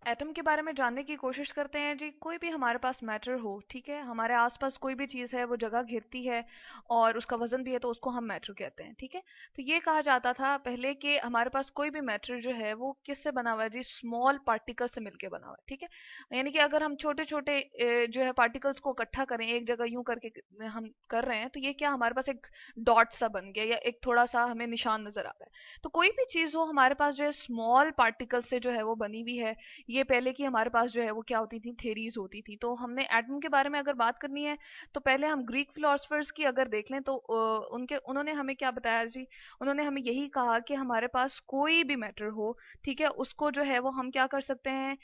Atom के बारे में जानने की कोशिश करते हैं जी। कोई भी हमारे पास मैटर हो, ठीक है, हमारे आसपास कोई भी चीज़ है वो जगह घेरती है और उसका वजन भी है, तो उसको हम मैटर कहते हैं, ठीक है। तो ये कहा जाता था पहले कि हमारे पास कोई भी मैटर जो है वो किससे बना हुआ है जी, स्मॉल पार्टिकल से मिलके बना हुआ है, ठीक है। यानी कि अगर हम छोटे छोटे जो है पार्टिकल्स को इकट्ठा करें एक जगह यूं करके हम कर रहे हैं, तो ये क्या हमारे पास एक डॉट सा बन गया या एक थोड़ा सा हमें निशान नजर आ रहा है। तो कोई भी चीज़ हो हमारे पास जो है स्मॉल पार्टिकल से जो है वो बनी हुई है। ये पहले की हमारे पास जो है वो क्या होती थी, थेरीज होती थी। तो हमने एटम के बारे में अगर बात करनी है तो पहले हम ग्रीक फिलोसफर्स की अगर देख लें तो उनके उन्होंने हमें क्या बताया जी। उन्होंने हमें यही कहा कि हमारे पास कोई भी मैटर हो, ठीक है, उसको जो है वो हम क्या कर सकते हैं,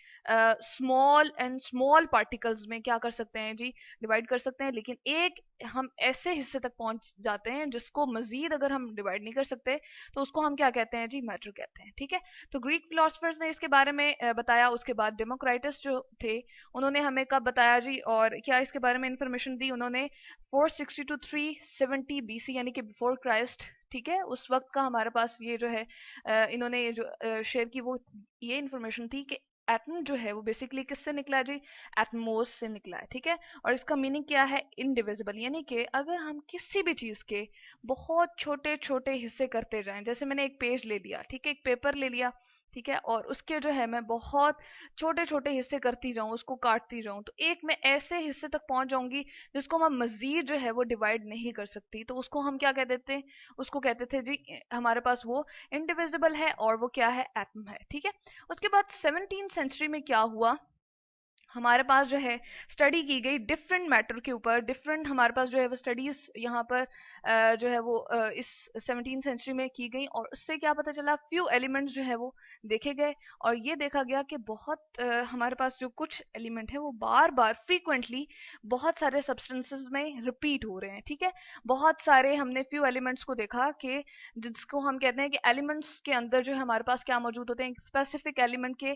स्मॉल एंड स्मॉल पार्टिकल्स में क्या कर सकते हैं जी, डिवाइड कर सकते हैं। लेकिन एक हम ऐसे हिस्से तक पहुंच जाते हैं जिसको मजीद अगर हम डिवाइड नहीं कर सकते, तो उसको हम क्या कहते हैं जी, मैटर कहते हैं, ठीक है। तो ग्रीक फिलोसफर्स ने इसके बारे में बताया। उसके बाद डेमोक्राइटस जो थे उन्होंने हमें कब बताया जी, और क्या इसके बारे में इंफॉर्मेशन दी उन्होंने, 460 टू 370 बीसी यानी कि बिफोर क्राइस्ट, ठीक है। उस वक्त का हमारे पास ये जो है इन्होंने ये जो शेयर की वो ये इंफॉर्मेशन थी कि एटम जो है वो बेसिकली किससे निकला है जी, एटमोस से निकला है, ठीक है। और इसका मीनिंग क्या है, इनडिविजिबल, यानी कि अगर हम किसी भी चीज के बहुत छोटे छोटे हिस्से करते जाएं, जैसे मैंने एक पेज ले लिया, ठीक है, एक पेपर ले लिया, ठीक है, और उसके जो है मैं बहुत छोटे छोटे हिस्से करती जाऊं, उसको काटती जाऊं, तो एक मैं ऐसे हिस्से तक पहुंच जाऊंगी जिसको मैं मजीद जो है वो डिवाइड नहीं कर सकती। तो उसको हम क्या कह देते हैं, उसको कहते थे जी हमारे पास वो इनडिविजिबल है और वो क्या है, एटम है, ठीक है। उसके बाद 17th सेंचुरी में क्या हुआ, हमारे पास जो है स्टडी की गई डिफरेंट मैटर के ऊपर, डिफरेंट हमारे पास जो है वो स्टडीज यहाँ पर जो है वो इस 17th सेंचुरी में की गई, और उससे क्या पता चला, फ्यू एलिमेंट्स जो है वो देखे गए। और ये देखा गया कि बहुत हमारे पास जो कुछ एलिमेंट है वो बार बार फ्रीक्वेंटली बहुत सारे सब्सटेंसेस में रिपीट हो रहे हैं, ठीक है। बहुत सारे हमने फ्यू एलिमेंट्स को देखा कि जिसको हम कहते हैं कि एलिमेंट्स के अंदर जो है हमारे पास क्या मौजूद होते हैं, स्पेसिफिक एलिमेंट के